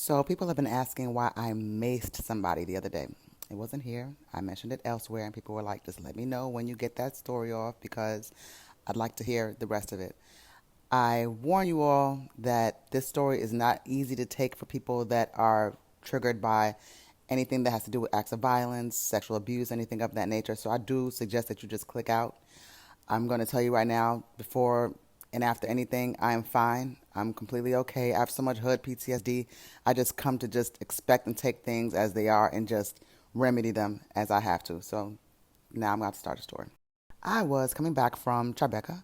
So people have been asking why I maced somebody the other day. It wasn't here. I mentioned it elsewhere, and people were like, just let me know when you get that story off because I'd like to hear the rest of it. I warn you all that this story is not easy to take for people that are triggered by anything that has to do with acts of violence, sexual abuse, anything of that nature. So I do suggest that you just click out. I'm going to tell you right now, before and after anything, I am fine. I'm completely okay. I have so much hood PTSD. I just come to just expect and take things as they are and just remedy them as I have to. So now I'm going to start a story. I was coming back from Tribeca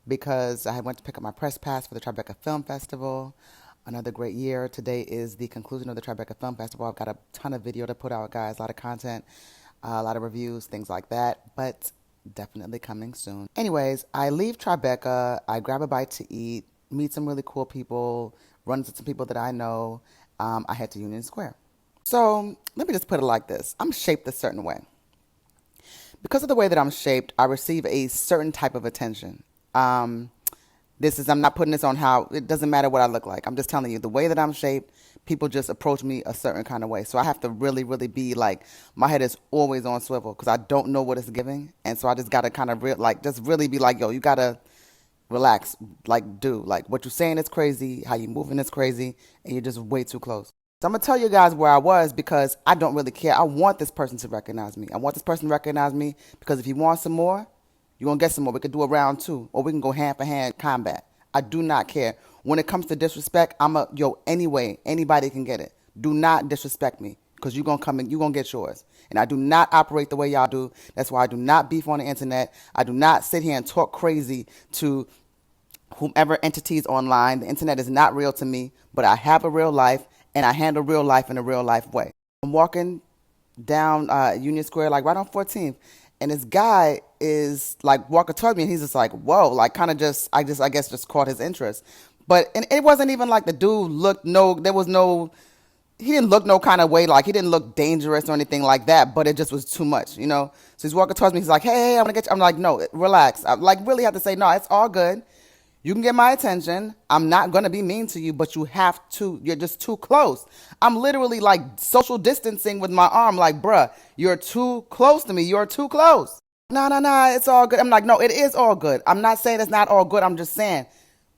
because I had went to pick up my press pass for the Tribeca Film Festival. Another great year. Today is the conclusion of the Tribeca Film Festival. I've got a ton of video to put out, guys, a lot of content, a lot of reviews, things like that. But definitely coming soon. Anyways, I leave Tribeca, I grab a bite to eat, meet some really cool people, run into some people that I know. I head to Union Square. So let me just put it like this. I'm shaped a certain way. Because of the way that I'm shaped, I receive a certain type of attention. I'm not putting this on how, it doesn't matter what I look like. I'm just telling you, the way that I'm shaped, people just approach me a certain kind of way. So I have to really, really be like, my head is always on swivel because I don't know what it's giving. And so I just got to kind of just really be like, yo, you got to relax, like what you're saying is crazy, how you moving is crazy, and you're just way too close. So I'm going to tell you guys where I was because I don't really care. I want this person to recognize me. I want this person to recognize me because if you want some more, you're going to get some more. We could do a round two, or we can go hand-for-hand combat. I do not care. When it comes to disrespect, anyway, anybody can get it. Do not disrespect me because you're going to come and you're going to get yours. And I do not operate the way y'all do. That's why I do not beef on the internet. I do not sit here and talk crazy to whomever entities online. The internet is not real to me, but I have a real life, and I handle real life in a real life way. I'm walking down Union Square, like right on 14th. And this guy is like walking toward me, and he's just like, whoa, like kind of I guess just caught his interest. And it wasn't even like the dude he didn't look no kind of way, like he didn't look dangerous or anything like that, but it just was too much, you know? So he's walking towards me, he's like, hey, I'm gonna get you. I'm like, no, relax. I like really have to say, no, it's all good. You can get my attention. I'm not going to be mean to you, but you're just too close. I'm literally like social distancing with my arm, like, bruh, you're too close to me. You're too close. No, it's all good. I'm like, no, it is all good. I'm not saying it's not all good. I'm just saying,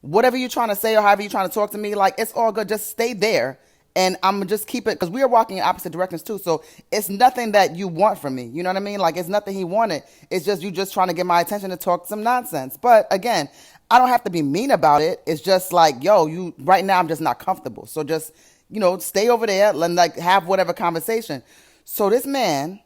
whatever you're trying to say or however you're trying to talk to me, like, it's all good. Just stay there. And I'm going to just keep it, because we are walking in opposite directions too. So it's nothing that you want from me. You know what I mean? Like, it's nothing he wanted. It's just you just trying to get my attention to talk some nonsense. But again, I don't have to be mean about it. It's just like, yo, right now I'm just not comfortable. So just, stay over there and like have whatever conversation. So this man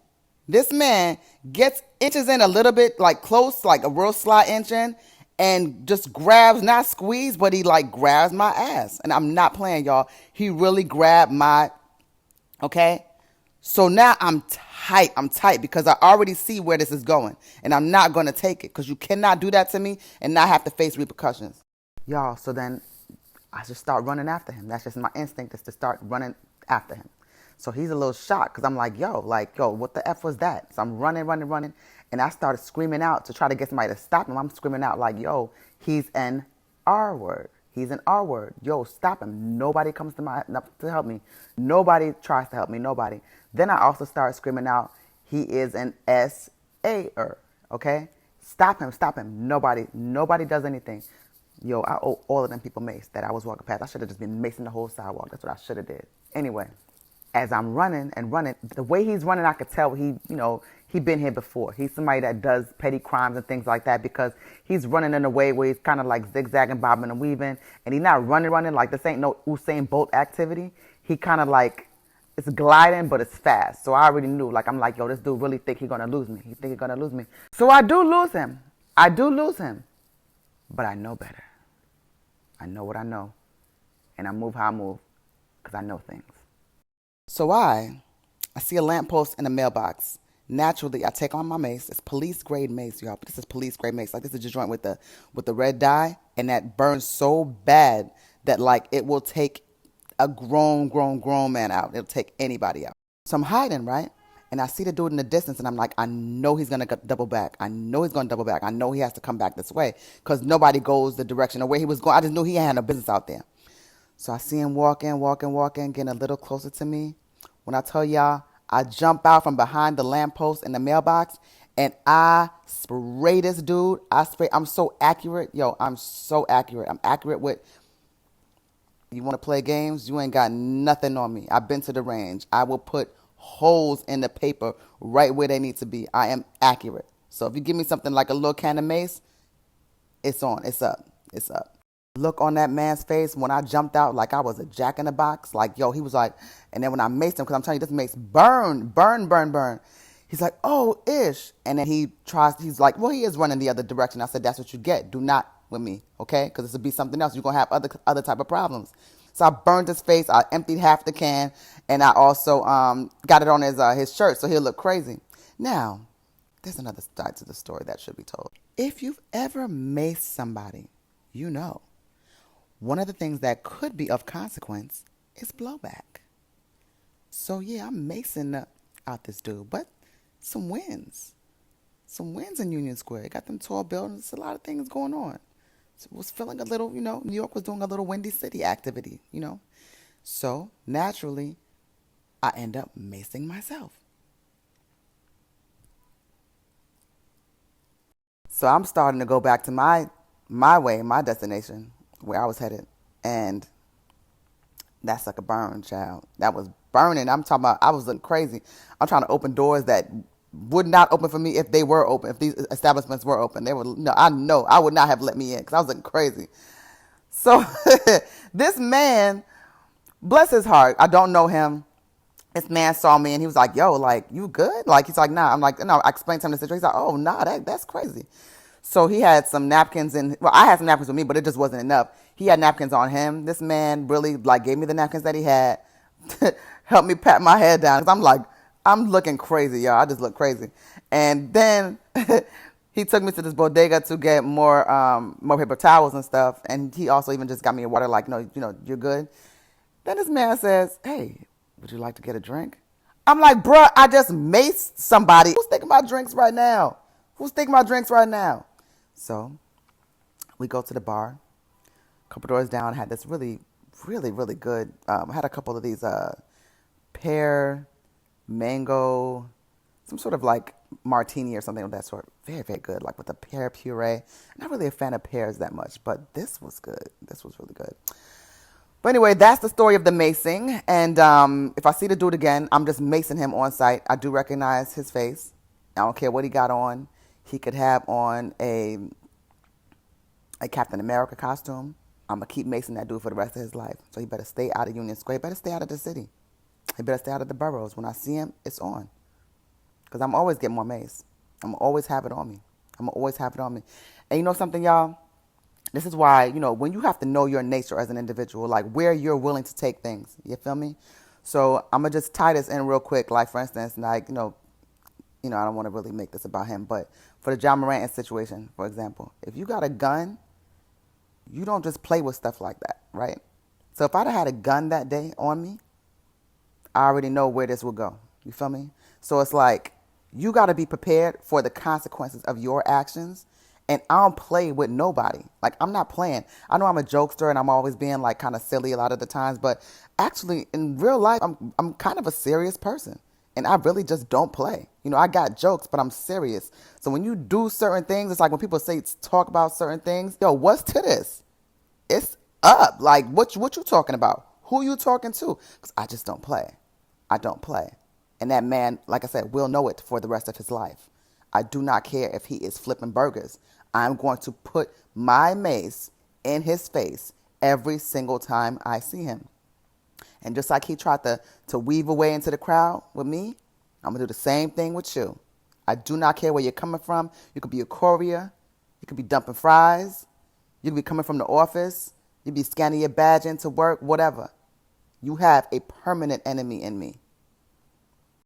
gets inches in a little bit, like close, like a real slight inch in, and just grabs, not squeeze, but he like grabs my ass. And I'm not playing, y'all. He really grabbed okay? So now I'm tight because I already see where this is going, and I'm not going to take it because you cannot do that to me and not have to face repercussions. Y'all, so then I just start running after him. That's just my instinct, is to start running after him. So he's a little shocked because I'm like, yo, what the F was that? So I'm running. And I started screaming out to try to get somebody to stop him. I'm screaming out like, yo, he's an R word. He's an R word. Yo, stop him. Nobody comes to help me. Nobody tries to help me. Nobody. Then I also started screaming out, he is an S-A-er. Okay? Stop him. Nobody does anything. Yo, I owe all of them people mace that I was walking past. I should have just been macing the whole sidewalk. That's what I should have did. Anyway, as I'm running, the way he's running, I could tell he been here before. He's somebody that does petty crimes and things like that, because he's running in a way where he's kind of like zigzagging, bobbing and weaving, and he's not running like this ain't no Usain Bolt activity. He kind of like, it's gliding, but it's fast. So I already knew, like, I'm like, yo, this dude really think he's going to lose me. He think he's going to lose me. So I do lose him. But I know better. I know what I know. And I move how I move because I know things. So I see a lamppost in a mailbox. Naturally, I take on my mace. It's police grade mace, y'all. But this is police grade mace. Like, this is a joint with the red dye, and that burns so bad that like it will take a grown man out. It'll take anybody out. So I'm hiding, right? And I see the dude in the distance, and I'm like, I know he's going to double back. I know he has to come back this way because nobody goes the direction of where he was going. I just knew he had no business out there. So I see him walking, getting a little closer to me. When I tell y'all, I jump out from behind the lamppost in the mailbox and I spray this dude. I'm so accurate. Yo, I'm so accurate. I'm accurate with, you want to play games? You ain't got nothing on me. I've been to the range. I will put holes in the paper right where they need to be. I am accurate. So if you give me something like a little can of mace, it's on. It's up. It's up. Look on that man's face when I jumped out like I was a jack in the box. Like, yo, he was like, and then when I maced him, because I'm telling you, this mace burn. He's like, oh, ish. And then he's like, well, he is running the other direction. I said, that's what you get. Do not with me, okay? Because this will be something else. You're going to have other type of problems. So I burned his face. I emptied half the can. And I also got it on his shirt so he'll look crazy. Now, there's another side to the story that should be told. If you've ever maced somebody, you know. One of the things that could be of consequence is blowback. So yeah, I'm macing out this dude, but some wins. Some wins in Union Square. Got them tall buildings, a lot of things going on. So it was feeling a little, New York was doing a little Windy City activity, So naturally, I end up macing myself. So I'm starting to go back to my way, my destination, where I was headed. And that sucker burned, child. That was burning. I'm talking about, I was looking crazy. I'm trying to open doors that would not open for me if they were open, if these establishments were open. They would, no, I know, I would not have let me in because I was looking crazy. So this man, bless his heart, I don't know him. This man saw me and he was like, yo, like, you good? Like, he's like, nah. I'm like, no, I explained to him the situation. He's like, oh, nah, that's crazy. So he had some napkins I had some napkins with me, but it just wasn't enough. He had napkins on him. This man really like gave me the napkins that he had, helped me pat my head down. Cause I'm like, I'm looking crazy, y'all. I just look crazy. And then he took me to this bodega to get more paper towels and stuff. And he also even just got me a water, like, no, you're good. Then this man says, hey, would you like to get a drink? I'm like, bruh, I just maced somebody. Who's taking my drinks right now? So we go to the bar. A couple doors down, had this really, really, really good. I had a couple of these pear, mango, some sort of like martini or something of that sort. Very, very good, like with a pear puree. Not really a fan of pears that much, but this was good. This was really good. But anyway, that's the story of the macing. And if I see the dude again, I'm just macing him on sight. I do recognize his face. I don't care what he got on. He could have on a Captain America costume. I'm going to keep macing that dude for the rest of his life. So he better stay out of Union Square. He better stay out of the city. He better stay out of the boroughs. When I see him, it's on. Because I'm always getting more mace. I'm always have it on me. And you know something, y'all? This is why, when you have to know your nature as an individual, like where you're willing to take things. You feel me? So I'm going to just tie this in real quick. Like, for instance, like, I don't want to really make this about him, but for the John Morant situation, for example, if you got a gun, you don't just play with stuff like that, right? So if I'd have had a gun that day on me, I already know where this would go. You feel me? So it's like, you got to be prepared for the consequences of your actions. And I don't play with nobody. Like, I'm not playing. I know I'm a jokester and I'm always being like kind of silly a lot of the times, but actually in real life, I'm kind of a serious person. And I really just don't play. I got jokes, but I'm serious. So when you do certain things, it's like when people talk about certain things, yo, what's to this? It's up. Like, what you talking about? Who you talking to? Because I just don't play. I don't play. And that man, like I said, will know it for the rest of his life. I do not care if he is flipping burgers. I'm going to put my mace in his face every single time I see him. And just like he tried to weave away into the crowd with me, I'm going to do the same thing with you. I do not care where you're coming from. You could be a courier. You could be dumping fries. You could be coming from the office. You could be scanning your badge into work, whatever. You have a permanent enemy in me.